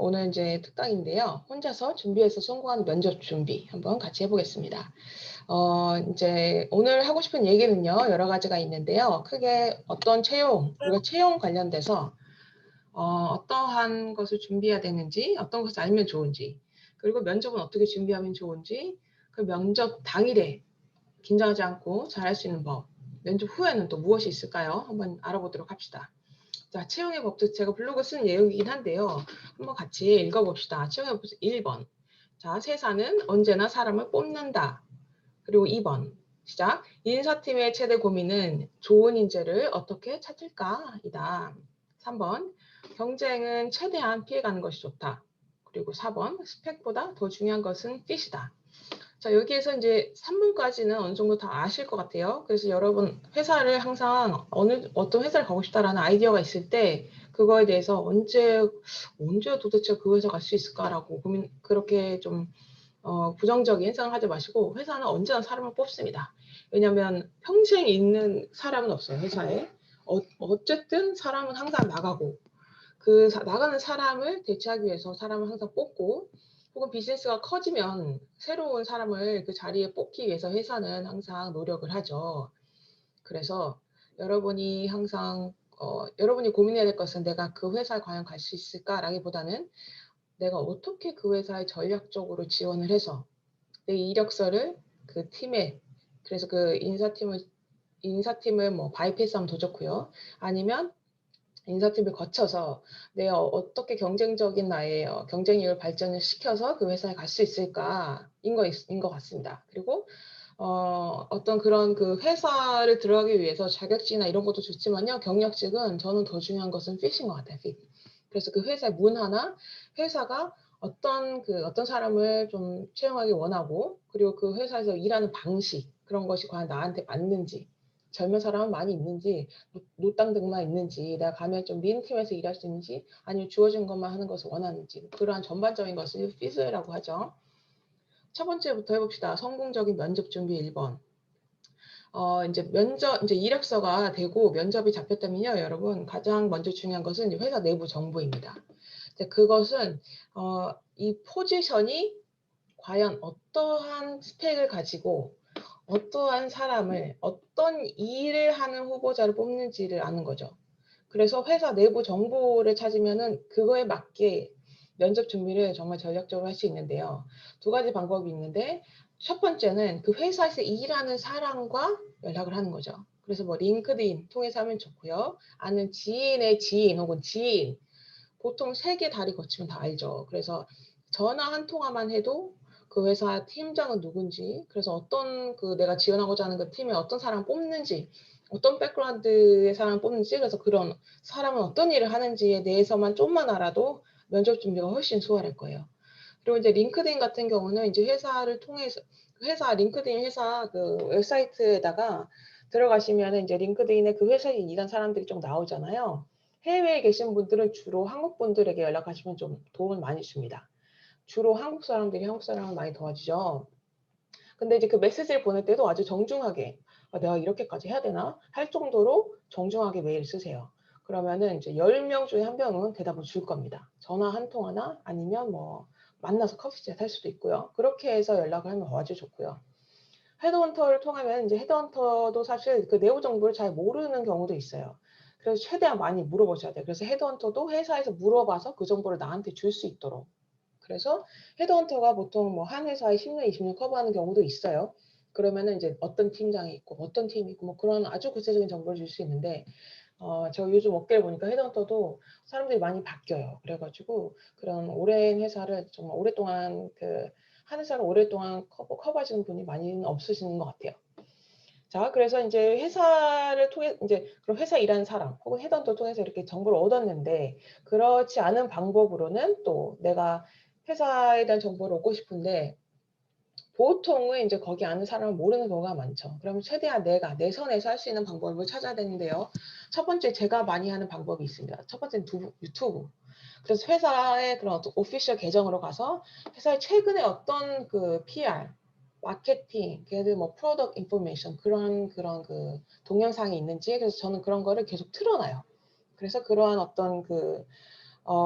오늘 이제 특강인데요. 혼자서 준비해서 성공하는 면접 준비 한번 같이 해보겠습니다. 이제 오늘 하고 싶은 얘기는요, 여러 가지가 있는데요. 크게 어떤 채용, 우리가 채용 관련돼서 어떠한 것을 준비해야 되는지, 어떤 것을 알면 좋은지, 그리고 면접은 어떻게 준비하면 좋은지, 그 면접 당일에 긴장하지 않고 잘할 수 있는 법, 면접 후에는 또 무엇이 있을까요? 한번 알아보도록 합시다. 자, 채용의 법칙 제가 블로그 쓴 내용이긴 한데요. 한번 같이 읽어봅시다. 채용의 법칙 1번. 자, 세상은 언제나 사람을 뽑는다. 그리고 2번. 시작. 인사팀의 최대 고민은 좋은 인재를 어떻게 찾을까? 이다. 3번. 경쟁은 최대한 피해가는 것이 좋다. 그리고 4번. 스펙보다 더 중요한 것은 핏이다. 자, 여기에서 이제 3분까지는 어느 정도 다 아실 것 같아요. 그래서 여러분 회사를 항상 어떤 회사를 가고 싶다라는 아이디어가 있을 때 그거에 대해서 언제 도대체 그 회사 갈 수 있을까라고 그렇게 좀 부정적인 생각하지 마시고 회사는 언제나 사람을 뽑습니다. 왜냐하면 평생 있는 사람은 없어요, 회사에. 어쨌든 사람은 항상 나가고 나가는 사람을 대체하기 위해서 사람을 항상 뽑고 혹은 비즈니스가 커지면 새로운 사람을 그 자리에 뽑기 위해서 회사는 항상 노력을 하죠. 그래서 여러분이 항상 여러분이 고민해야 될 것은 내가 그 회사에 과연 갈 수 있을까라기보다는 내가 어떻게 그 회사에 전략적으로 지원을 해서 내 이력서를 그 팀에 그래서 그 인사팀을 뭐 바이패스하면 더 좋고요. 아니면 인사팀을 거쳐서 내가 어떻게 경쟁적인 나의 경쟁력을 발전을 시켜서 그 회사에 갈 수 있을까인 것 같습니다. 그리고 어떤 그런 그 회사를 들어가기 위해서 자격증이나 이런 것도 좋지만요. 경력직은 저는 더 중요한 것은 핏인 것 같아요. 핏. 그래서 그 회사의 문화나 회사가 어떤 사람을 좀 채용하기 원하고 그리고 그 회사에서 일하는 방식 그런 것이 과연 나한테 맞는지 젊은 사람은 많이 있는지 노땅등만 있는지 내가 가면 좀 린 팀에서 일할 수 있는지 아니면 주어진 것만 하는 것을 원하는지 그러한 전반적인 것을 핏이라고 하죠. 첫 번째부터 해봅시다. 성공적인 면접 준비 1번. 이제 이력서가 되고 면접이 잡혔다면요, 여러분, 가장 먼저 중요한 것은 회사 내부 정보입니다. 그것은, 이 포지션이 과연 어떠한 스펙을 가지고 어떠한 사람을, 어떤 일을 하는 후보자를 뽑는지를 아는 거죠. 그래서 회사 내부 정보를 찾으면은 그거에 맞게 면접 준비를 정말 전략적으로 할 수 있는데요. 두 가지 방법이 있는데 첫 번째는 그 회사에서 일하는 사람과 연락을 하는 거죠. 그래서 뭐 링크드인 통해서 하면 좋고요. 아는 지인의 지인 혹은 지인 보통 세 개 다리 거치면 다 알죠. 그래서 전화 한 통화만 해도 그 회사 팀장은 누군지, 그래서 어떤 내가 지원하고자 하는 그 팀에 어떤 사람 뽑는지, 어떤 백그라운드의 사람 뽑는지, 그래서 그런 사람은 어떤 일을 하는지에 대해서만 좀만 알아도 면접 준비가 훨씬 수월할 거예요. 그리고 이제 링크드인 같은 경우는 이제 회사를 통해서 링크드인 회사 그 웹사이트에다가 들어가시면은 이제 링크드인에 그 회사에 일한 사람들이 좀 나오잖아요. 해외에 계신 분들은 주로 한국 분들에게 연락하시면 좀 도움을 많이 줍니다. 주로 한국 사람들이 한국 사람을 많이 도와주죠. 근데 이제 그 메시지를 보낼 때도 아주 정중하게 내가 이렇게까지 해야 되나? 할 정도로 정중하게 메일 쓰세요. 그러면은 이제 10명 중에 1명은 대답을 줄 겁니다. 전화 한 통화나 아니면 뭐 만나서 커피챗 할 수도 있고요. 그렇게 해서 연락을 하면 아주 좋고요. 헤드헌터를 통하면 이제 헤드헌터도 사실 그 내부 정보를 잘 모르는 경우도 있어요. 그래서 최대한 많이 물어보셔야 돼요. 그래서 헤드헌터도 회사에서 물어봐서 그 정보를 나한테 줄 수 있도록. 그래서 헤드헌터가 보통 뭐 한 회사에 10년, 20년 커버하는 경우도 있어요. 그러면은 이제 어떤 팀장이 있고 어떤 팀이 있고 뭐 그런 아주 구체적인 정보를 줄 수 있는데 저 요즘 업계를 보니까 헤드헌터도 사람들이 많이 바뀌어요. 그래가지고 그런 오랜 회사를 정말 오랫동안 한 회사를 오랫동안 커버하시는 분이 많이는 없으시는 것 같아요. 자, 그래서 이제 회사를 통해 이제 그럼 회사 일하는 사람 혹은 헤드헌터 통해서 이렇게 정보를 얻었는데 그렇지 않은 방법으로는 또 내가 회사에 대한 정보를 얻고 싶은데 보통은 이제 거기 아는 사람을 모르는 경우가 많죠. 그러면 최대한 내가 내 선에서 할 수 있는 방법을 찾아야 되는데요. 첫 번째 제가 많이 하는 방법이 있습니다. 첫 번째는 유튜브. 그래서 회사의 그런 어떤 오피셜 계정으로 가서 회사에 최근에 어떤 그 PR, 마케팅, 걔들 뭐 프로덕트 인포메이션 그런 그 동영상이 있는지 그래서 저는 그런 거를 계속 틀어놔요. 그래서 그러한 어떤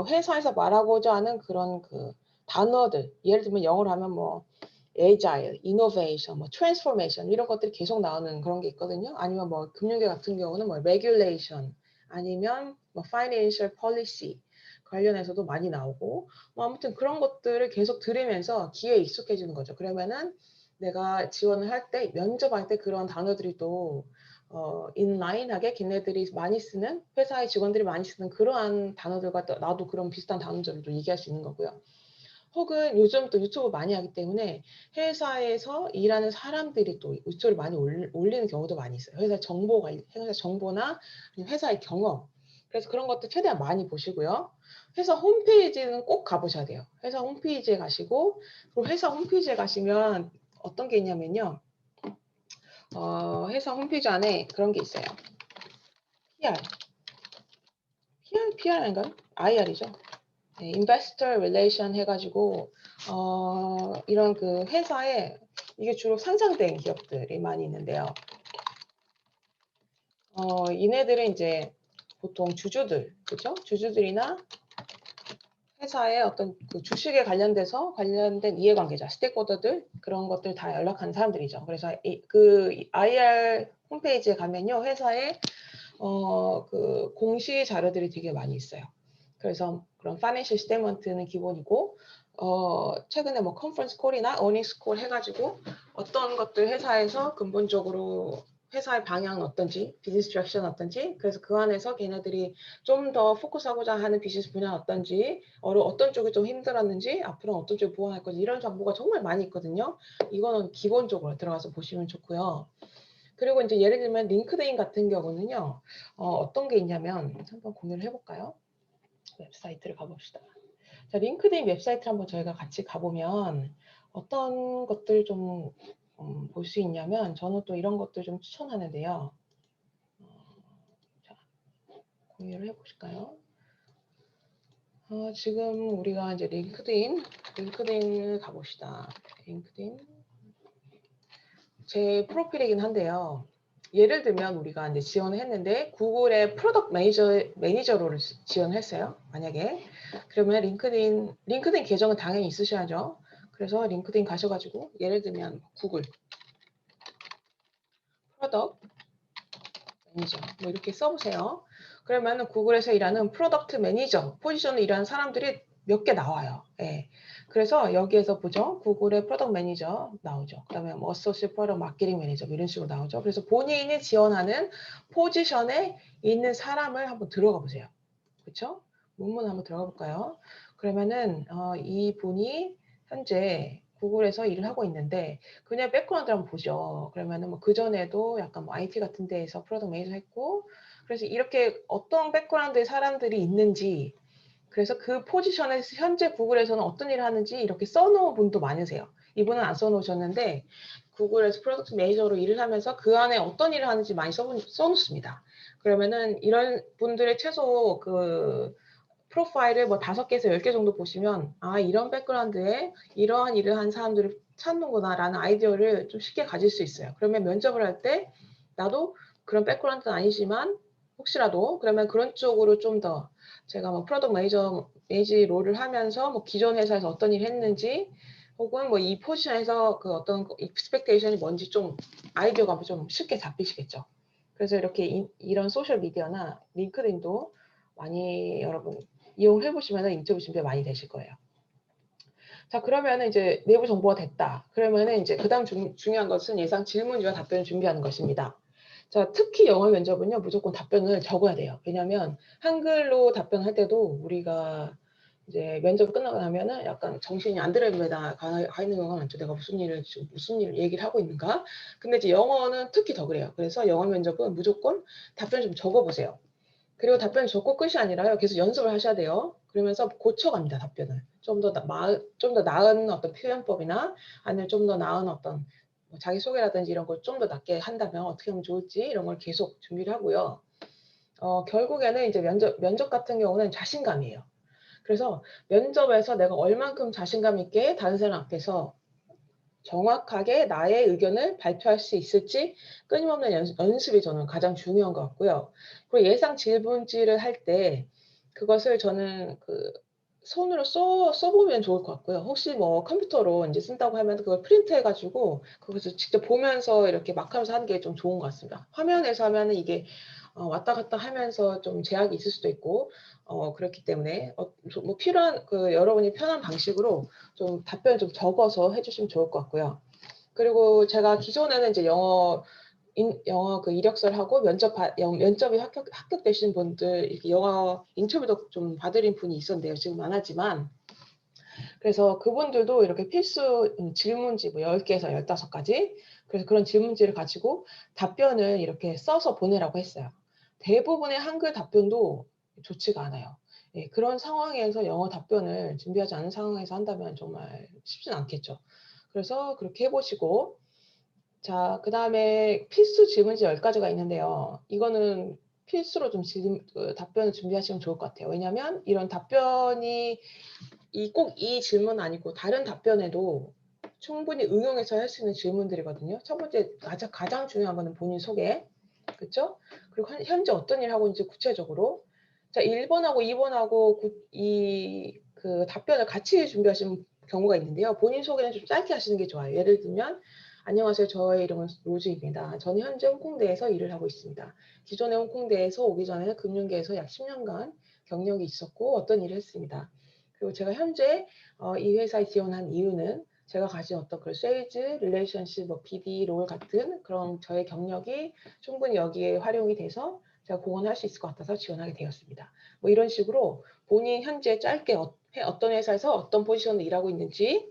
회사에서 말하고자 하는 그런 그 단어들, 예를 들면 영어로 하면 뭐 agile, innovation, 뭐 transformation 이런 것들이 계속 나오는 그런 게 있거든요. 아니면 뭐 금융계 같은 경우는 뭐 regulation 아니면 뭐 financial policy 관련해서도 많이 나오고 뭐 아무튼 그런 것들을 계속 들으면서 귀에 익숙해지는 거죠. 그러면은 내가 지원을 할 때 면접할 때 그런 단어들이 또 인라인하게 걔네들이 많이 쓰는 회사의 직원들이 많이 쓰는 그러한 단어들과 또 나도 그런 비슷한 단어들을 또 얘기할 수 있는 거고요. 혹은 요즘 또 유튜브 많이 하기 때문에 회사에서 일하는 사람들이 또 유튜브를 많이 올리는 경우도 많이 있어요. 회사 정보 관리, 회사 정보나 아니면 회사의 경험. 그래서 그런 것도 최대한 많이 보시고요. 회사 홈페이지는 꼭 가보셔야 돼요. 회사 홈페이지에 가시고, 그리고 회사 홈페이지에 가시면 어떤 게 있냐면요. 회사 홈페이지 안에 그런 게 있어요. PR, PR 아닌가요? IR이죠. 네, Investor Relation 해가지고 이런 그 회사에 이게 주로 상장된 기업들이 많이 있는데요. 얘네들은 이제 보통 주주들, 그죠? 주주들이나 회사의 어떤 그 주식에 관련된 이해관계자, 스테이크홀더들 그런 것들 다 연락하는 사람들이죠. 그래서 그 IR 홈페이지에 가면요, 회사에 그 공시 자료들이 되게 많이 있어요. 그래서 그런 파이낸셜 스테이트먼트는 기본이고 최근에 뭐 컨퍼런스 콜이나 어닝스 콜 해가지고 어떤 것들 회사에서 근본적으로 회사의 방향은 어떤지, 비즈니스 디렉션 어떤지, 그래서 그 안에서 걔네들이 좀 더 포커스하고자 하는 비즈니스 분야는 어떤지, 어떤 쪽이 좀 힘들었는지, 앞으로 어떤 쪽을 보완할 건지 이런 정보가 정말 많이 있거든요. 이거는 기본적으로 들어가서 보시면 좋고요. 그리고 이제 예를 들면 링크드인 같은 경우는요. 어떤 게 있냐면 한번 공유를 해볼까요? 웹사이트를 가봅시다. 자, 링크드인 웹사이트를 한번 저희가 같이 가보면 어떤 것들 좀 볼 수 있냐면 저는 또 이런 것들 좀 추천하는데요. 자, 공유를 해보실까요? 지금 우리가 이제 링크드인을 가봅시다. 링크드인 제 프로필이긴 한데요. 예를 들면 우리가 이제 지원을 했는데 구글의 프로덕트 매니저로 지원했어요. 만약에 그러면 링크드인 계정은 당연히 있으셔야죠. 그래서 링크드인 가셔가지고 예를 들면 구글 프로덕트 매니저 뭐 이렇게 써보세요. 그러면은 구글에서 일하는 프로덕트 매니저 포지션을 일하는 사람들이 몇 개 나와요. 예. 그래서 여기에서 보죠. 구글의 프로덕트 매니저 나오죠. 그다음에 뭐 어소시에이트 프로덕트 마케팅 매니저 뭐 이런 식으로 나오죠. 그래서 본인이 지원하는 포지션에 있는 사람을 한번 들어가 보세요. 그렇죠? 문문 한번 들어가 볼까요? 그러면은 이 분이 현재 구글에서 일을 하고 있는데 그냥 백그라운드 한번 보죠. 그러면은 뭐 그전에도 약간 뭐 IT 같은 데에서 프로덕트 매니저 했고 그래서 이렇게 어떤 백그라운드의 사람들이 있는지 그래서 그 포지션에서 현재 구글에서는 어떤 일을 하는지 이렇게 써놓은 분도 많으세요. 이분은 안 써놓으셨는데 구글에서 프로덕트 매니저로 일을 하면서 그 안에 어떤 일을 하는지 많이 써놓습니다. 그러면은 이런 분들의 최소 그 프로파일을 뭐 5개에서 10개 정도 보시면 아 이런 백그라운드에 이러한 일을 한 사람들을 찾는구나라는 아이디어를 좀 쉽게 가질 수 있어요. 그러면 면접을 할 때 나도 그런 백그라운드는 아니지만 혹시라도 그러면 그런 쪽으로 좀 더 제가 뭐 프로덕트 매니지 롤을 하면서 뭐 기존 회사에서 어떤 일을 했는지 혹은 뭐 이 포지션에서 그 어떤 익스펙테이션이 뭔지 좀 아이디어가 좀 쉽게 잡히시겠죠. 그래서 이렇게 이런 소셜 미디어나 링크드인도 많이 여러분 이용해 보시면 인터뷰 준비가 많이 되실 거예요. 자, 그러면은 이제 내부 정보가 됐다. 그러면은 이제 그다음 중요한 것은 예상 질문지와 답변을 준비하는 것입니다. 자, 특히 영어 면접은요, 무조건 답변을 적어야 돼요. 왜냐하면 한글로 답변할 때도 우리가 이제 면접 끝나고 나면은 약간 정신이 안 들어있는 가 있는 경우가 많죠. 내가 무슨 일을 얘기를 하고 있는가? 근데 이제 영어는 특히 더 그래요. 그래서 영어 면접은 무조건 답변 좀 적어보세요. 그리고 답변 적고 끝이 아니라요. 계속 연습을 하셔야 돼요. 그러면서 고쳐갑니다, 답변을. 좀 더 나은 어떤 표현법이나 아니면 좀 더 나은 어떤 뭐 자기소개라든지 이런 걸 좀 더 낫게 한다면 어떻게 하면 좋을지 이런 걸 계속 준비를 하고요. 결국에는 이제 면접 같은 경우는 자신감이에요. 그래서 면접에서 내가 얼만큼 자신감 있게 다른 사람 앞에서 정확하게 나의 의견을 발표할 수 있을지 끊임없는 연습이 저는 가장 중요한 것 같고요. 그리고 예상 질문지를 할 때 그것을 저는 손으로 써보면 좋을 것 같고요. 혹시 뭐 컴퓨터로 인제 쓴다고 하면 그걸 프린트해 가지고 그것을 직접 보면서 이렇게 막 하면서 하는 게 좀 좋은 것 같습니다. 화면에서 하면은 이게 왔다 갔다 하면서 좀 제약이 있을 수도 있고 그렇기 때문에 좀 뭐 필요한 여러분이 편한 방식으로 좀 답변을 좀 적어서 해 주시면 좋을 것 같고요. 그리고 제가 기존에는 이제 영어 이력서를 하고 면접이 합격되신 분들 이렇게 영어 인터뷰도 좀 봐 드린 분이 있었는데요. 지금은 안 하지만. 그래서 그분들도 이렇게 필수 질문지 뭐 10 개에서 15 가지 그래서 그런 질문지를 가지고 답변을 이렇게 써서 보내라고 했어요. 대부분의 한글 답변도 좋지가 않아요. 예, 그런 상황에서 영어 답변을 준비하지 않은 상황에서 한다면 정말 쉽지는 않겠죠. 그래서 그렇게 해 보시고 자 그다음에 필수 질문지 10 가지가 있는데요. 이거는 필수로 좀 답변을 준비하시면 좋을 것 같아요. 왜냐하면 이런 답변이 꼭 이 질문은 아니고 다른 답변에도 충분히 응용해서 할 수 있는 질문들이거든요. 첫 번째 가장 중요한 거는 본인 소개. 그쵸? 그리고 현재 어떤 일을 하고 있는지 구체적으로. 자 1 번하고 2 번하고 답변을 같이 준비하시는 경우가 있는데요. 본인 소개는 좀 짧게 하시는 게 좋아요. 예를 들면 "안녕하세요. 저의 이름은 로즈입니다. 저는 현재 홍콩대에서 일을 하고 있습니다. 기존에 홍콩대에서 오기 전에는 금융계에서 약 10 년간 경력이 있었고 어떤 일을 했습니다. 그리고 제가 현재 이 회사에 지원한 이유는 제가 가진 어떤 세일즈, 릴레이션십, 뭐 BD 롤 같은 그런 저의 경력이 충분히 여기에 활용이 돼서 제가 공헌할 수 있을 것 같아서 지원하게 되었습니다." 뭐 이런 식으로 본인 현재 짧게 어떤 회사에서 어떤 포지션으로 일하고 있는지,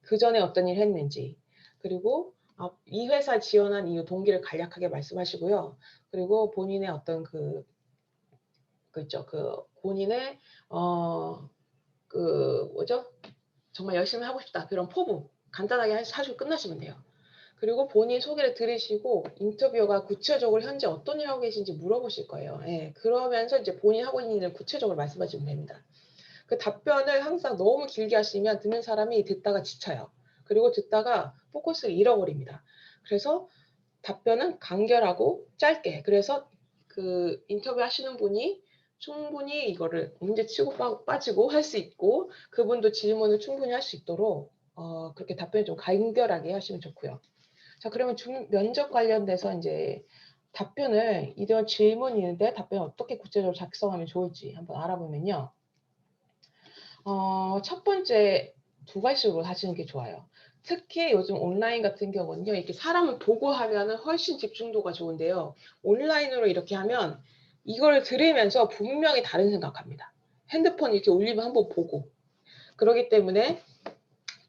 그전에 어떤 일을 했는지, 그리고 이 회사 지원한 이유 동기를 간략하게 말씀하시고요. 그리고 본인의 어떤 있죠. 본인의 어 뭐죠? 정말 열심히 하고 싶다. 그런 포부 간단하게 하시고 끝나시면 돼요. 그리고 본인 소개를 들으시고 인터뷰어가 구체적으로 현재 어떤 일을 하고 계신지 물어보실 거예요. 예. 그러면서 이제 본인이 하고 있는 일을 구체적으로 말씀하시면 됩니다. 그 답변을 항상 너무 길게 하시면 듣는 사람이 듣다가 지쳐요. 그리고 듣다가 포커스를 잃어버립니다. 그래서 답변은 간결하고 짧게 그래서 인터뷰 하시는 분이 충분히 이거를 문제치고 빠지고 할 수 있고 그분도 질문을 충분히 할 수 있도록 그렇게 답변을 좀 간결하게 하시면 좋고요. 자 그러면 면접 관련돼서 인제 답변을 이런 질문이 있는데 답변을 어떻게 구체적으로 작성하면 좋을지 한번 알아보면요. 첫 번째 2 가지로 하시는 게 좋아요. 특히 요즘 온라인 같은 경우는요. 이렇게 사람을 보고 하면은 훨씬 집중도가 좋은데요. 온라인으로 이렇게 하면 이걸 들으면서 분명히 다른 생각합니다. 핸드폰 이렇게 올리면 한번 보고. 그러기 때문에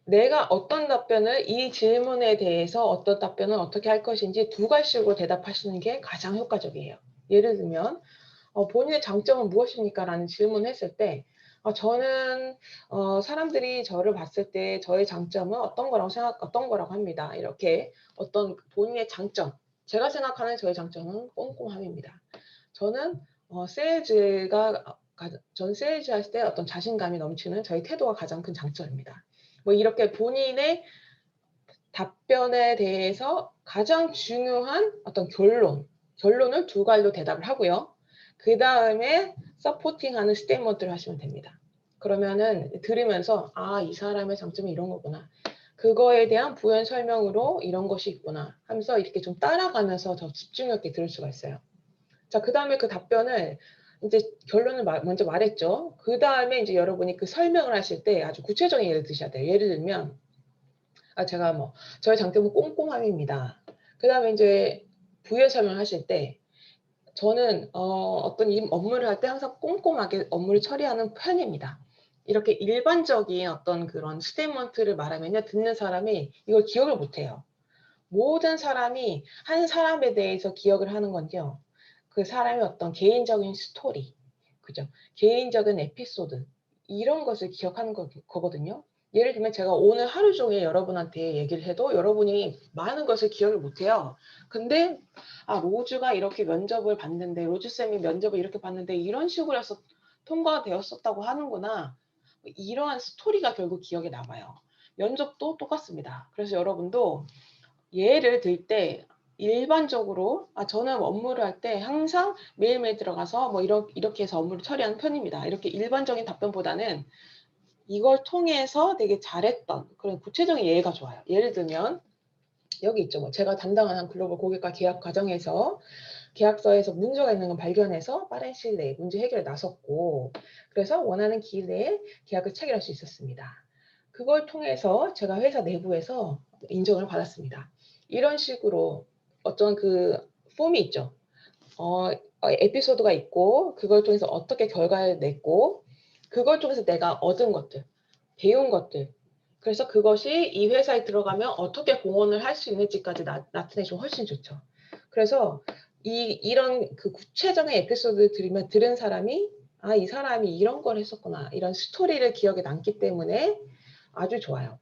내가 어떤 답변을 이 질문에 대해서 어떤 답변을 어떻게 할 것인지 2 가지씩으로 대답하시는 게 가장 효과적이에요. 예를 들면 "본인의 장점은 무엇입니까?"라는 질문을 했을 때 저는 사람들이 저를 봤을 때 저의 장점은 어떤 거라고 합니다." 이렇게 어떤 본인의 장점, 제가 생각하는 저의 장점은 꼼꼼함입니다. 저는 세일즈가 저는 세일즈 할 때 어떤 자신감이 넘치는 저의 태도가 가장 큰 장점입니다. 뭐 이렇게 본인의 답변에 대해서 가장 중요한 어떤 결론을 2 가지로 대답을 하고요. 그다음에 서포팅하는 스테이트먼트를 하시면 됩니다. 그러면은 들으면서 '아 이 사람의 장점이 이런 거구나. 그거에 대한 부연 설명으로 이런 것이 있구나.' 하면서 이렇게 좀 따라가면서 더 집중력 있게 들을 수가 있어요. 자 그다음에 그 답변을 인제 결론을 먼저 말했죠. 그다음에 인제 여러분이 설명을 하실 때 아주 구체적인 예를 드셔야 돼요. 예를 들면 제가 뭐 "저의 장점은 꼼꼼함입니다." 그다음에 인제 부연 설명하실 때 "저는 어떤 업무를 할 때 항상 꼼꼼하게 업무를 처리하는 편입니다." 이렇게 일반적인 어떤 그런 스테이트먼트를 말하면요. 듣는 사람이 이걸 기억을 못 해요. 모든 사람이 한 사람에 대해서 기억을 하는 건요. 그 사람의 어떤 개인적인 스토리, 그죠? 개인적인 에피소드 이런 것을 기억하는 거거든요. 예를 들면 제가 오늘 하루 종일 여러분한테 얘기를 해도 여러분이 많은 것을 기억을 못 해요. 근데 로즈가 이렇게 면접을 봤는데 로즈 쌤이 면접을 이렇게 봤는데 이런 식으로 해서 통과가 되었었다고 하는구나. 이러한 스토리가 결국 기억에 남아요. 면접도 똑같습니다. 그래서 여러분도 예를 들 때 일반적으로 저는 업무를 할 때 항상 매일매일 들어가서 뭐 이렇게 해서 업무를 처리하는 편입니다. 이렇게 일반적인 답변보다는 이걸 통해서 되게 잘했던 그런 구체적인 예가 좋아요. 예를 들면 여기 있죠. 뭐 제가 담당하는 글로벌 고객과 계약 과정에서 계약서에서 문제가 있는 걸 발견해서 빠른 시일 내에 문제 해결에 나섰고, 그래서 원하는 기일 내에 계약을 체결할 수 있었습니다. 그걸 통해서 제가 회사 내부에서 인정을 받았습니다. 이런 식으로 어떤 그 폼이 있죠. 에피소드가 있고 그걸 통해서 어떻게 결과를 냈고 그걸 통해서 내가 얻은 것들, 배운 것들, 그래서 그것이 이 회사에 들어가면 어떻게 공헌을 할 수 있는지까지 나타내주면 훨씬 좋죠. 그래서 이런 그 구체적인 에피소드를 들은 사람이 '아 이 사람이 이런 걸 했었구나.' 이런 스토리를 기억에 남기 때문에 아주 좋아요.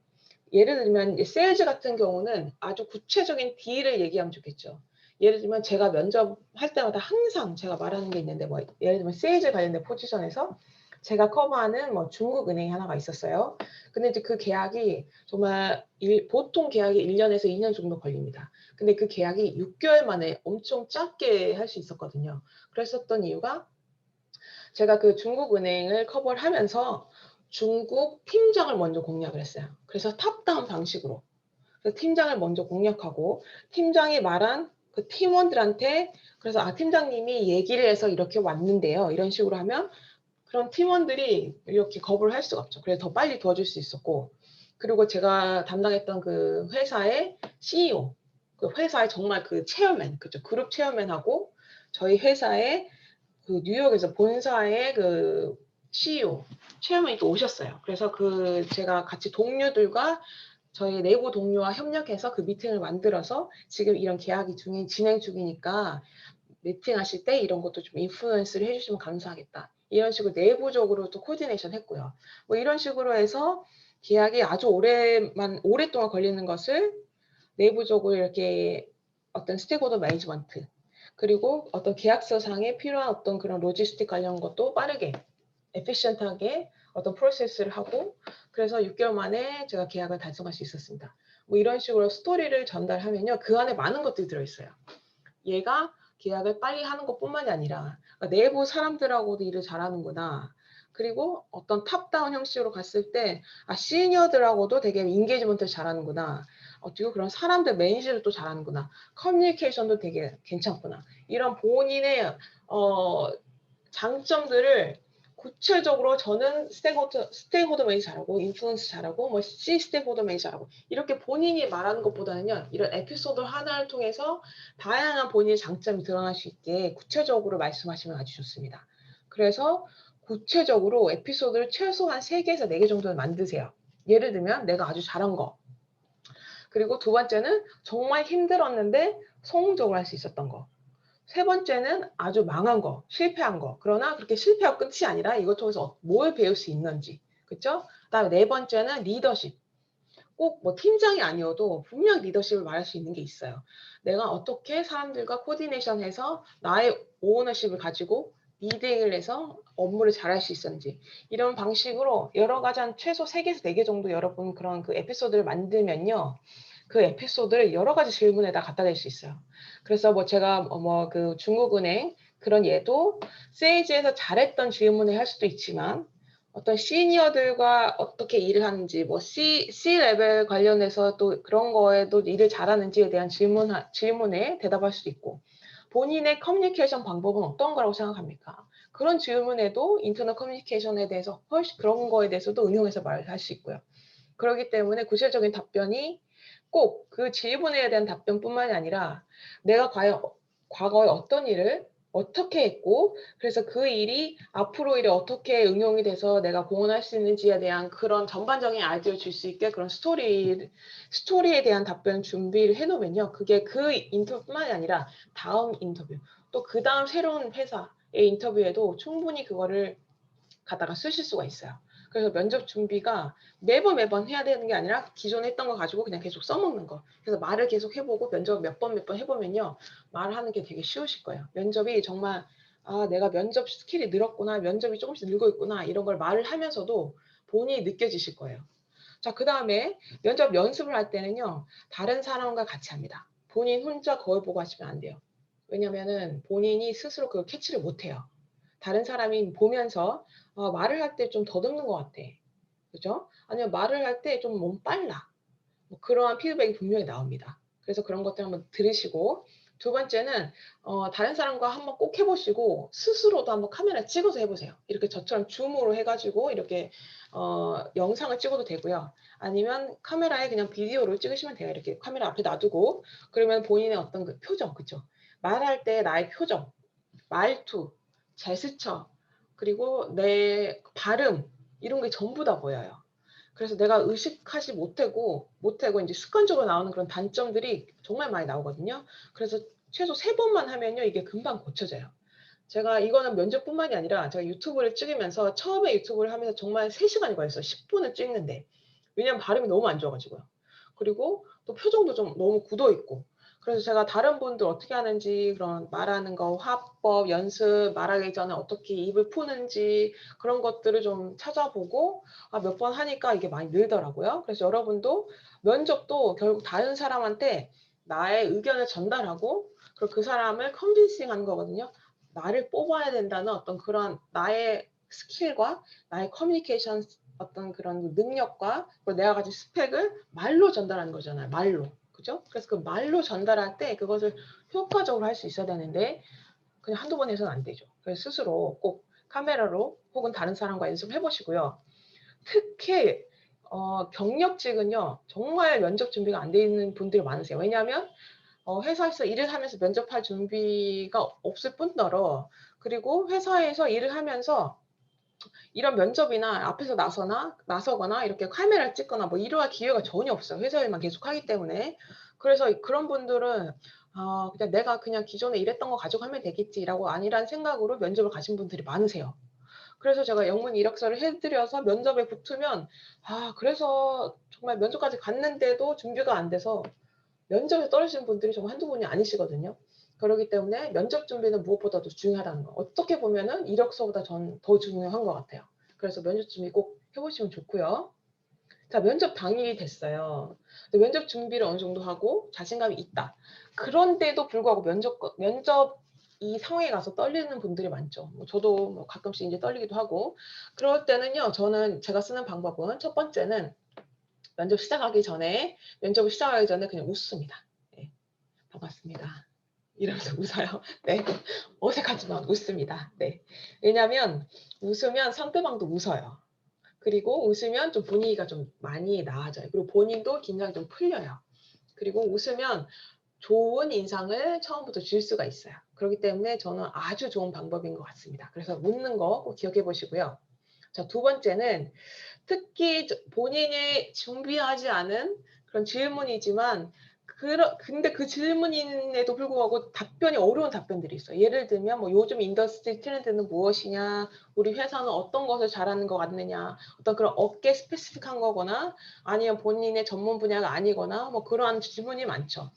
예를 들면 이제 세일즈 같은 경우는 아주 구체적인 딜을 얘기하면 좋겠죠. 예를 들면 제가 면접할 때마다 항상 제가 말하는 게 있는데 뭐 예를 들면 세일즈 관련된 포지션에서 제가 커버하는 뭐 중국은행이 하나가 있었어요. 근데 이제 그 계약이 정말 보통 계약이 1 년에서 2년 정도 걸립니다. 근데 그 계약이 6 개월 만에 엄청 짧게 할 수 있었거든요. 그랬었던 이유가 제가 그 중국은행을 커버를 하면서 중국 팀장을 먼저 공략을 했어요. 그래서 탑다운 방식으로. 그래서 팀장을 먼저 공략하고 팀장이 말한 그 팀원들한테 그래서 팀장님이 얘기를 해서 이렇게 왔는데요. 이런 식으로 하면 그런 팀원들이 이렇게 거부를 할 수가 없죠. 그래서 더 빨리 도와줄 수 있었고, 그리고 제가 담당했던 그 회사의 CEO, 그 회사의 정말 그 체어맨, 그죠. 그룹 체어맨하고 저희 회사의 그 뉴욕에서 본사의 그 CEO, 체어맨이 또 오셨어요. 그래서 제가 같이 동료들과 저희 내부 동료와 협력해서 그 미팅을 만들어서 지금 이런 계약이 진행 중이니까 미팅하실 때 이런 것도 좀 인플루언스를 해 주시면 감사하겠다. 이런 식으로 내부적으로 또 코디네이션 했고요. 뭐 이런 식으로 해서 계약이 아주 오랫동안 걸리는 것을 내부적으로 이렇게 어떤 스테이크홀더 매니지먼트, 그리고 어떤 계약서상에 필요한 어떤 그런 로지스틱 관련 것도 빠르게 에피시언트하게 어떤 프로세스를 하고, 그래서 6 개월 만에 제가 계약을 달성할 수 있었습니다. 뭐 이런 식으로 스토리를 전달하면요. 그 안에 많은 것들이 들어 있어요. 얘가 계약을 빨리 하는 것뿐만이 아니라 내부 사람들하고도 일을 잘하는구나. 그리고 어떤 탑다운 형식으로 갔을 때 시니어들하고도 되게 인게이지먼트를 잘하는구나. 그리고 그런 사람들 매니지를 또 잘하는구나. 커뮤니케이션도 되게 괜찮구나. 이런 본인의 어 장점들을 구체적으로 저는 스테이크홀더 매니지 잘하고 인플루언스 잘하고 뭐 C 스테이크홀더 매니지 잘하고 이렇게 본인이 말하는 것보다는요. 이런 에피소드 하나를 통해서 다양한 본인의 장점이 드러날 수 있게 구체적으로 말씀하시면 아주 좋습니다. 그래서 구체적으로 에피소드를 최소한 3 개에서 4개 정도는 만드세요. 예를 들면 내가 아주 잘한 거. 그리고 두 번째는 정말 힘들었는데 성공적으로 할 수 있었던 거. 세 번째는 아주 망한 거, 실패한 거. 그러나 그렇게 실패하고 끝이 아니라 이걸 통해서 뭘 배울 수 있는지. 그쵸? 그다음에 네 번째는 리더십. 꼭 뭐 팀장이 아니어도 분명 리더십을 말할 수 있는 게 있어요. 내가 어떻게 사람들과 코디네이션해서 나의 오너십을 가지고 리딩을 해서 업무를 잘할 수 있었는지. 이런 방식으로 여러 가지 한 최소 3 개에서 4개 정도 여러분 그런 그 에피소드를 만들면요. 그 에피소드를 여러 가지 질문에다 갖다 댈 수 있어요. 그래서 뭐 제가 뭐 그 중국은행 그런 예도 세일즈에서 잘했던 질문을 할 수도 있지만 어떤 시니어들과 어떻게 일을 하는지 뭐 C 레벨 관련해서 또 그런 거에도 일을 잘하는지에 대한 질문에 대답할 수도 있고, 본인의 커뮤니케이션 방법은 어떤 거라고 생각합니까? 그런 질문에도 인터널 커뮤니케이션에 대해서 훨씬 그런 거에 대해서도 응용해서 말할 수 있고요. 그러기 때문에 구체적인 답변이 꼭 그 질문에 대한 답변뿐만이 아니라 내가 과연 과거에 어떤 일을 어떻게 했고 그래서 그 일이 앞으로 일에 어떻게 응용이 돼서 내가 공헌할 수 있는지에 대한 그런 전반적인 아이디어를 줄 수 있게 그런 스토리에 대한 답변 준비를 해 놓으면요. 그게 그 인터뷰뿐만이 아니라 다음 인터뷰 또 그다음 새로운 회사의 인터뷰에도 충분히 그거를 갖다가 쓰실 수가 있어요. 그래서 면접 준비가 매번 해야 되는 게 아니라 기존에 했던 거 가지고 그냥 계속 써먹는 거. 그래서 말을 계속 해보고 면접 몇 번 해보면요. 말하는 게 되게 쉬우실 거예요. 면접이 정말 내가 면접 스킬이 늘었구나. 면접이 조금씩 늘고 있구나. 이런 걸 말을 하면서도 본인이 느껴지실 거예요. 자, 그다음에 면접 연습을 할 때는요. 다른 사람과 같이 합니다. 본인 혼자 거울 보고 하시면 안 돼요. 왜냐면은 본인이 스스로 그걸 캐치를 못 해요. 다른 사람이 보면서 말을 할 때 좀 더듬는 것 같아. 그죠? 아니면 말을 할 때 좀 너무 빨라. 뭐 그러한 피드백이 분명히 나옵니다. 그래서 그런 것들 한번 들으시고 두 번째는 다른 사람과 한번 꼭 해 보시고 스스로도 한번 카메라 찍어서 해 보세요. 이렇게 저처럼 줌으로 해 가지고 이렇게 영상을 찍어도 되고요. 아니면 카메라에 그냥 비디오로 찍으시면 돼요. 이렇게 카메라 앞에 놔두고 그러면 본인의 어떤 그 표정 그쵸? 말할 때 나의 표정, 말투, 제스처 그리고 내 발음 이런 게 전부 다 보여요. 그래서 내가 의식하지 못하고 인제 습관적으로 나오는 그런 단점들이 정말 많이 나오거든요. 그래서 최소 3 번만 하면요 이게 금방 고쳐져요. 제가 이거는 면접뿐만이 아니라 제가 유튜브를 찍으면서 처음에 유튜브를 하면서 정말 3 시간이 걸렸어요. 10 분을 찍는데. 왜냐하면 발음이 너무 안 좋아 가지고요. 그리고 또 표정도 좀 너무 굳어 있고. 그래서 제가 다른 분들 어떻게 하는지 그런 말하는 거 화법 연습 말하기 전에 어떻게 입을 푸는지 그런 것들을 좀 찾아보고 몇 번 하니까 이게 많이 늘더라고요. 그래서 여러분도 면접도 결국 다른 사람한테 나의 의견을 전달하고 그리고 그 사람을 컨빈싱 하는 거거든요. 나를 뽑아야 된다는 어떤 그런 나의 스킬과 나의 커뮤니케이션 어떤 그런 능력과 그리고 내가 가진 스펙을 말로 전달하는 거잖아요, 말로. 그죠? 그래서 그 말로 전달할 때 그것을 효과적으로 할 수 있어야 되는데 그냥 한두 번 해서는 안 되죠. 그래서 스스로 꼭 카메라로 혹은 다른 사람과 연습해 보시고요. 특히 경력직은요. 정말 면접 준비가 안 돼 있는 분들이 많으세요. 왜냐하면 회사에서 일을 하면서 면접할 준비가 없을 뿐더러 그리고 회사에서 일을 하면서 이런 면접이나 앞에서 나서거나 이렇게 카메라를 찍거나 뭐 이러할 기회가 전혀 없어요, 회사 일만 계속하기 때문에. 그래서 그런 분들은 '그냥 내가 그냥 기존에 일했던 거 가져가면 되겠지.'라고 안일한 생각으로 면접을 가신 분들이 많으세요. 그래서 제가 영문 이력서를 해 드려서 면접에 붙으면 그래서 정말 면접까지 갔는데도 준비가 안 돼서 면접에 떨어지는 분들이 정말 한두 분이 아니시거든요. 그러기 때문에 면접 준비는 무엇보다도 중요하다는 거. 어떻게 보면은 이력서보다 전 더 중요한 것 같아요. 그래서 면접 준비 꼭 해 보시면 좋고요. 자 면접 당일이 됐어요. 근데 면접 준비를 어느 정도 하고 자신감이 있다. 그런데도 불구하고 면접 이 상황에 가서 떨리는 분들이 많죠. 뭐 저도 뭐 가끔씩 인제 떨리기도 하고. 그럴 때는요 저는 제가 쓰는 방법은 첫 번째는 면접을 시작하기 전에 그냥 웃습니다. 예. "반갑습니다." 이러면서 웃어요. 네. 어색하지만 웃습니다. 네. 왜냐하면 웃으면 상대방도 웃어요. 그리고 웃으면 좀 분위기가 좀 많이 나아져요. 그리고 본인도 긴장이 좀 풀려요. 그리고 웃으면 좋은 인상을 처음부터 줄 수가 있어요. 그렇기 때문에 저는 아주 좋은 방법인 것 같습니다. 그래서 웃는 거 꼭 기억해 보시고요. 자 두 번째는 특히 본인이 준비하지 않은 그런 질문이지만 근데 그 질문임에도 불구하고 답변이 어려운 답변들이 있어요. 예를 들면 뭐 "요즘 인더스트리 트렌드는 무엇이냐? 우리 회사는 어떤 것을 잘하는 것 같느냐?" 어떤 그런 업계 스페시픽한 거거나 아니면 본인의 전문 분야가 아니거나 뭐 그러한 질문이 많죠.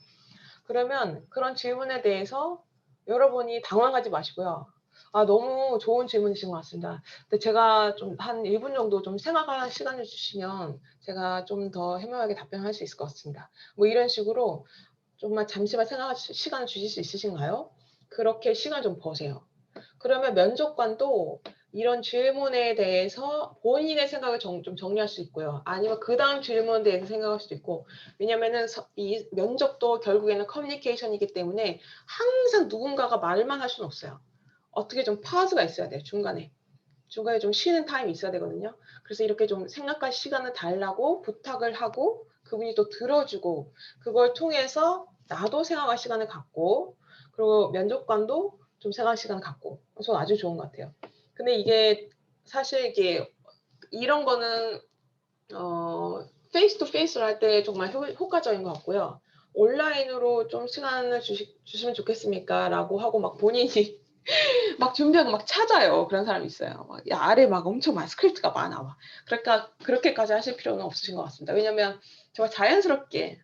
그러면 그런 질문에 대해서 여러분이 당황하지 마시고요. 너무 좋은 질문이신 것 같습니다. 근데 제가 좀 한 1분 정도 좀 생각할 시간을 주시면 제가 좀 더 현명하게 답변할 수 있을 것 같습니다. 뭐 이런 식으로 정말 잠시만 생각할 시간을 주실 수 있으신가요? 그렇게 시간을 좀 버세요. 그러면 면접관도 이런 질문에 대해서 본인의 생각을 좀 정리할 수 있고요. 아니면 그다음 질문에 대해서 생각할 수도 있고. 왜냐면은 이 면접도 결국에는 커뮤니케이션이기 때문에 항상 누군가가 말만 할 수는 없어요. 어떻게 좀 파즈가 있어야 돼요, 중간에. 중간에 좀 쉬는 타임이 있어야 되거든요. 그래서 이렇게 좀 생각할 시간을 달라고 부탁을 하고 그분이 또 들어주고 그걸 통해서 나도 생각할 시간을 갖고 그리고 면접관도 좀 생각할 시간을 갖고 저는 아주 좋은 것 같아요. 근데 이게 사실 이게 이런 거는 페이스 투 페이스로 할 때 정말 효과적인 것 같고요. "온라인으로 좀 시간을 주시면 좋겠습니까?"라고 하고 막 본인이 막 준비하고 막 찾아요. 그런 사람이 있어요. 막 아래에 막 엄청 스크립트가 많아 막. 그러니까 그렇게까지 하실 필요는 없으신 것 같습니다. 왜냐면 정말 자연스럽게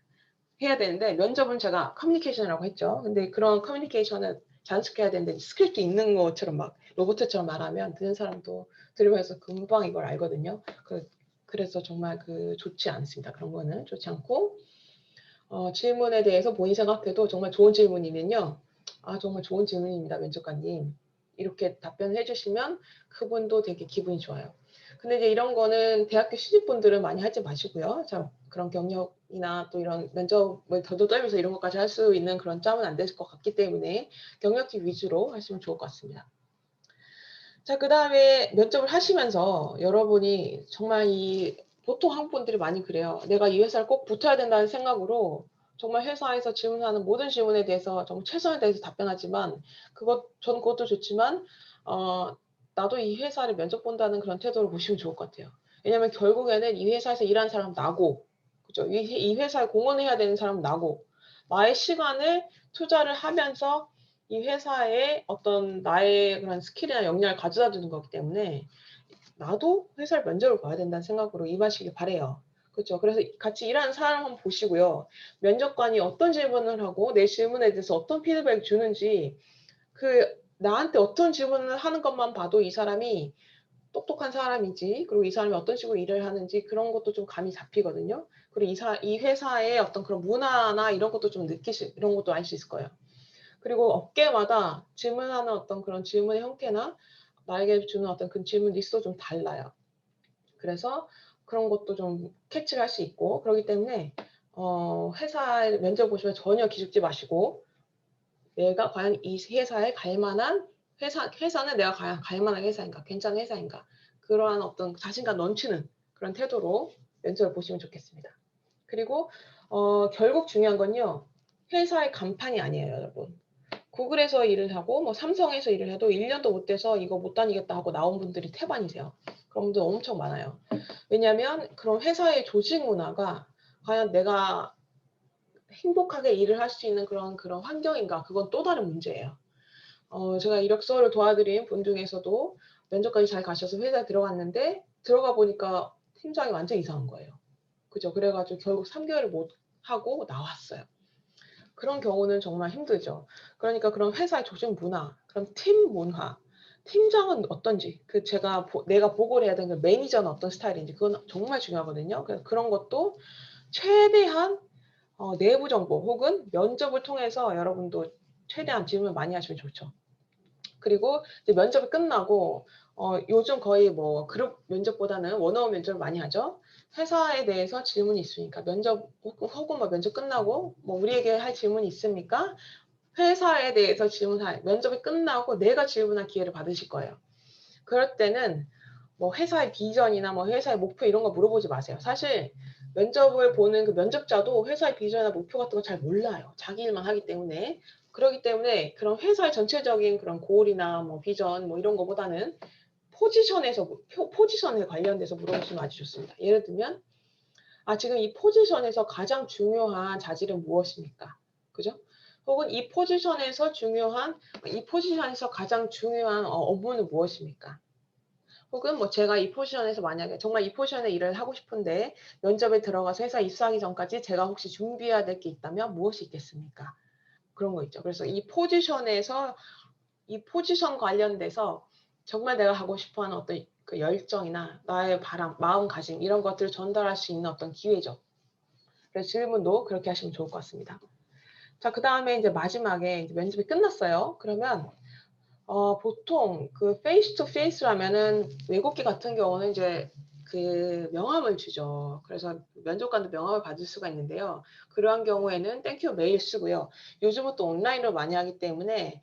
해야 되는데 면접은 제가 커뮤니케이션이라고 했죠. 근데 그런 커뮤니케이션을 자연스럽게 해야 되는데 스크립트 있는 것처럼 막 로봇처럼 말하면 듣는 사람도 들으면서 금방 이걸 알거든요. 그래서 정말 좋지 않습니다. 그런 거는 좋지 않고 질문에 대해서 본인이 생각해도 정말 좋은 질문이면요. "아 정말 좋은 질문입니다, 면접관님." 이렇게 답변을 해 주시면 그분도 되게 기분이 좋아요. 근데 이제 이런 거는 대학교 신입분들은 많이 하지 마시고요. 참 그런 경력이나 또 이런 면접을 덜덜 떨면서 이런 것까지 할 수 있는 그런 짬은 안 되실 것 같기 때문에 경력직 위주로 하시면 좋을 것 같습니다. 자 그다음에 면접을 하시면서 여러분이 정말 이 보통 한국 분들이 많이 그래요. '내가 이 회사를 꼭 붙어야 된다.'는 생각으로 정말 회사에서 질문하는 모든 질문에 대해서 정말 최선을 다해서 답변하지만 저는 그것도 좋지만 어 나도 이 회사를 면접 본다는 그런 태도를 보시면 좋을 것 같아요. 왜냐하면 결국에는 이 회사에서 일하는 사람은 나고 그죠? 이 회사에 공헌해야 되는 사람은 나고 나의 시간을 투자를 하면서 이 회사에 어떤 나의 그런 스킬이나 역량을 가져다 주는 거기 때문에 나도 회사를 면접을 봐야 된다는 생각으로 임하시길 바라요. 그죠? 그래서 같이 일하는 사람 한번 보시고요. 면접관이 어떤 질문을 하고 내 질문에 대해서 어떤 피드백을 주는지 나한테 어떤 질문을 하는 것만 봐도 이 사람이 똑똑한 사람인지 그리고 이 사람이 어떤 식으로 일을 하는지 그런 것도 좀 감이 잡히거든요. 그리고 이 회사의 어떤 그런 문화나 이런 것도 좀 이런 것도 알 수 있을 거예요. 그리고 업계마다 질문하는 어떤 그런 질문의 형태나 나에게 주는 어떤 그 질문 리스트도 좀 달라요. 그래서 그런 것도 좀 캐치를 할 수 있고 그러기 때문에 회사에 면접 보시면 전혀 기죽지 마시고 내가 과연 이 회사에 갈 만한 회사는 내가 과연 갈 만한 회사인가, 괜찮은 회사인가 그러한 어떤 자신감 넘치는 그런 태도로 면접을 보시면 좋겠습니다. 그리고 결국 중요한 건요. 회사의 간판이 아니에요, 여러분. 구글에서 일을 하고 뭐 삼성에서 일을 해도 1 년도 못 돼서 "이거 못 다니겠다." 하고 나온 분들이 태반이세요. 그런 분들 엄청 많아요. 왜냐하면 그런 회사의 조직 문화가 과연 내가 행복하게 일을 할 수 있는 그런 환경인가 그건 또 다른 문제예요. 제가 이력서를 도와드린 분 중에서도 면접까지 잘 가셔서 회사에 들어갔는데 들어가 보니까 팀장이 완전 이상한 거예요. 그죠. 그래 가지고 결국 3 개월을 못 하고 나왔어요. 그런 경우는 정말 힘들죠. 그러니까 그런 회사의 조직 문화, 그런 팀 문화, 팀장은 어떤지 내가 보고를 해야 되는 그 매니저는 어떤 스타일인지 그건 정말 중요하거든요. 그래서 그런 것도 최대한 내부 정보 혹은 면접을 통해서 여러분도 최대한 질문을 많이 하시면 좋죠. 그리고 이제 면접이 끝나고 요즘 거의 뭐 그룹 면접보다는 원어원 면접을 많이 하죠. 회사에 대해서 질문이 있으니까 혹은 뭐 면접 끝나고 뭐 "우리에게 할 질문이 있습니까?" 회사에 대해서 질문할 면접이 끝나고 내가 질문할 기회를 받으실 거예요. 그럴 때는 뭐 회사의 비전이나 뭐 회사의 목표 이런 거 물어보지 마세요. 사실 면접을 보는 그 면접자도 회사의 비전이나 목표 같은 거 잘 몰라요. 자기 일만 하기 때문에. 그러기 때문에 그런 회사의 전체적인 그런 고울이나 뭐 비전 뭐 이런 거보다는 포지션에 관련돼서 물어보시면 아주 좋습니다. 예를 들면 "아 지금 이 포지션에서 가장 중요한 자질은 무엇입니까?" 그죠? 혹은 이 포지션에서 가장 중요한 업무는 무엇입니까?" 혹은 뭐 "제가 이 포지션에서 만약에 정말 이 포지션에 일을 하고 싶은데 면접에 들어가서 회사에 입사하기 전까지 제가 혹시 준비해야 될 게 있다면 무엇이 있겠습니까?" 그런 거 있죠. 그래서 이 포지션 관련돼서 정말 내가 하고 싶어 하는 어떤 그 열정이나 나의 바람, 마음가짐 이런 것들을 전달할 수 있는 어떤 기회죠. 그래서 질문도 그렇게 하시면 좋을 것 같습니다. 자 그다음에 인제 마지막에 인제 면접이 끝났어요. 그러면 보통 그 페이스 투 페이스라면은 외국계 같은 경우는 이제 그 명함을 주죠. 그래서 면접관도 명함을 받을 수가 있는데요. 그러한 경우에는 땡큐 메일 쓰고요. 요즘은 또 온라인으로 많이 하기 때문에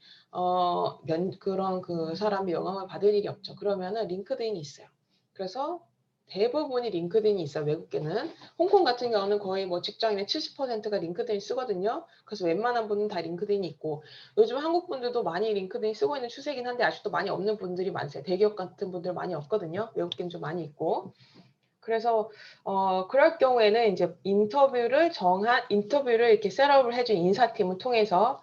그런 그 사람이 명함을 받을 일이 없죠. 그러면은 링크드인이 있어요. 그래서 대부분이 링크드인이 있어요, 외국계는. 홍콩 같은 경우는 거의 뭐 직장인의 70%가 링크드인 쓰거든요. 그래서 웬만한 분은 다 링크드인이 있고 요즘 한국 분들도 많이 링크드인 쓰고 있는 추세이긴 한데 아직도 많이 없는 분들이 많으세요. 대기업 같은 분들 많이 없거든요. 외국계는 좀 많이 있고. 그래서 그럴 경우에는 인제 인터뷰를 이렇게 셋업을 해준 인사팀을 통해서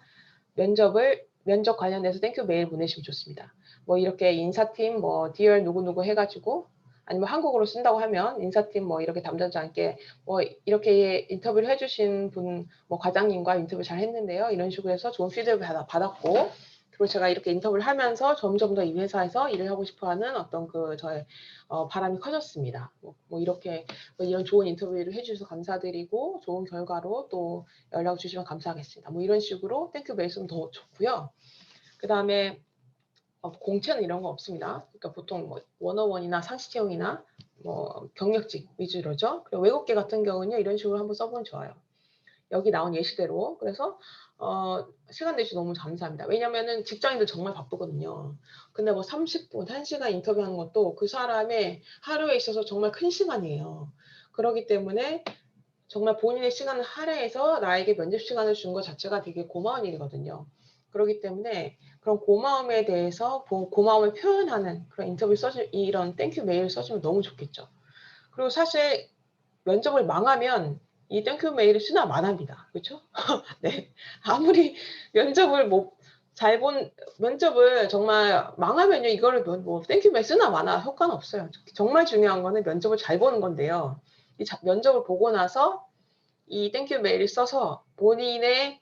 면접 관련돼서 땡큐 메일 보내시면 좋습니다. 뭐 이렇게 인사팀 뭐 디얼 누구누구 해 가지고 아니면 한국어로 쓴다고 하면 인사팀 뭐 이렇게 담당자께 뭐 "이렇게 인터뷰를 해 주신 분 뭐 과장님과 인터뷰 잘 했는데요." 이런 식으로 해서 좋은 피드백을 받았고 그리고 제가 이렇게 인터뷰를 하면서 점점 더 이 회사에서 일을 하고 싶어하는 어떤 그 저의 바람이 커졌습니다. 뭐 이렇게 뭐 이런 좋은 인터뷰를 해주셔서 감사드리고 좋은 결과로 또 연락 주시면 감사하겠습니다. 뭐 이런 식으로 땡큐 메일 쓰면 더 좋고요. 그 다음에 공채는 이런 거 없습니다. 그러니까 보통 뭐 원어원이나 상시 채용이나 뭐 경력직 위주로죠. 그리고 외국계 같은 경우는요 이런 식으로 한번 써보면 좋아요. 여기 나온 예시대로. 그래서 시간 내주셔서 너무 감사합니다. 왜냐면은 직장인들 정말 바쁘거든요. 근데 뭐 30분, 1시간 인터뷰하는 것도 그 사람의 하루에 있어서 정말 큰 시간이에요. 그렇기 때문에 정말 본인의 시간을 할애해서 나에게 면접 시간을 준 것 자체가 되게 고마운 일이거든요. 그렇기 때문에 그런 고마움에 대해서 고마움을 표현하는 그런 인터뷰 이런 땡큐 메일 써주면 너무 좋겠죠. 그리고 사실 면접을 망하면 이 땡큐 메일을 쓰나 마나입니다. 그렇죠? 네. 아무리 면접을 면접을 정말 망하면요 이거를 뭐 땡큐 메일 쓰나 마나 효과는 없어요. 정말 중요한 거는 면접을 잘 보는 건데요. 면접을 보고 나서 이 땡큐 메일을 써서 본인이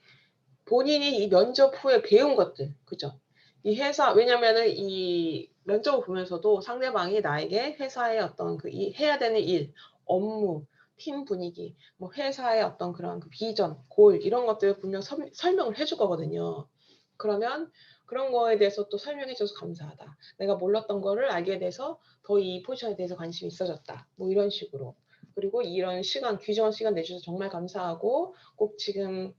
이 면접 후에 배운 것들, 그죠? 이 회사 왜냐면은 이 면접을 보면서도 상대방이 나에게 회사의 어떤 해야 되는 일, 업무, 팀 분위기, 뭐 회사의 어떤 그런 그 비전, 골 이런 것들을 분명 설명을 해줄 거거든요. 그러면 그런 거에 대해서 또 설명해 줘서 감사하다. 내가 몰랐던 거를 알게 돼서 더 이 포지션에 대해서 관심이 있어졌다. 뭐 이런 식으로. 그리고 이런 귀중한 시간 내주셔서 정말 감사하고 꼭 지금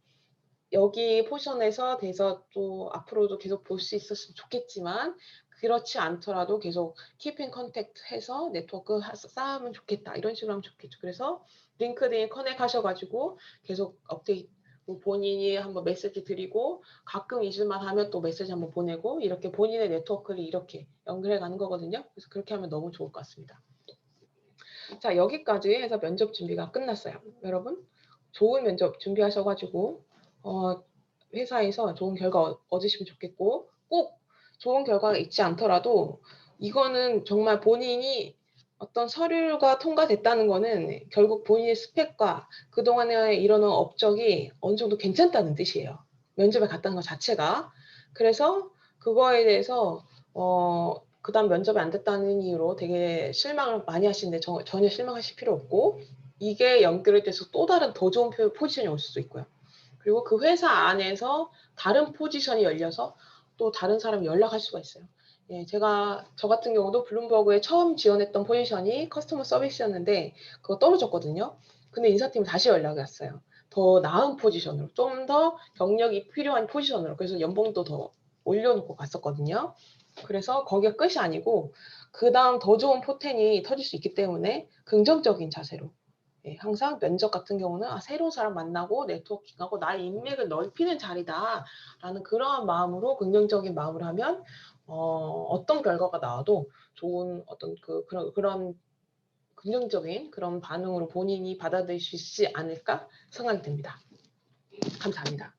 여기 포지션에서 돼서 또 앞으로도 계속 볼 수 있었으면 좋겠지만 그렇지 않더라도 계속 keep in contact 해서 네트워크 쌓으면 좋겠다. 이런 식으로 하면 좋겠죠. 그래서 링크드인 커넥 하셔가지고 계속 업데이트 본인이 한번 메시지 드리고 가끔 잊을만 하면 또 메시지 한번 보내고 이렇게 본인의 네트워크를 이렇게 연결해 가는 거거든요. 그래서 그렇게 하면 너무 좋을 것 같습니다. 자, 여기까지 해서 면접 준비가 끝났어요. 여러분 좋은 면접 준비하셔가지고 회사에서 좋은 결과 얻으시면 좋겠고 꼭 좋은 결과가 있지 않더라도 이거는 정말 본인이 어떤 서류가 통과됐다는 거는 결국 본인의 스펙과 그동안에 이뤄놓은 업적이 어느 정도 괜찮다는 뜻이에요. 면접에 갔다는 것 자체가. 그래서 그거에 대해서 그다음 면접이 안 됐다는 이유로 되게 실망을 많이 하시는데 전혀 실망하실 필요 없고 이게 연결이 돼서 또 다른 더 좋은 포지션이 올 수도 있고요. 그리고 그 회사 안에서 다른 포지션이 열려서 또 다른 사람이 연락할 수가 있어요. 예, 저 같은 경우도 블룸버그에 처음 지원했던 포지션이 커스터머 서비스였는데 그거 떨어졌거든요. 근데 인사팀이 다시 연락이 왔어요. 더 나은 포지션으로, 좀 더 경력이 필요한 포지션으로. 그래서 연봉도 더 올려놓고 갔었거든요. 그래서 거기가 끝이 아니고 그다음 더 좋은 포텐이 터질 수 있기 때문에 긍정적인 자세로 예, 항상 면접 같은 경우는 새로운 사람 만나고 네트워킹하고 나의 인맥을 넓히는 자리다라는 그러한 마음으로 긍정적인 마음을 하면 어떤 결과가 나와도 좋은 어떤 그런 긍정적인 그런 반응으로 본인이 받아들일 수 있지 않을까 생각이 듭니다. 감사합니다.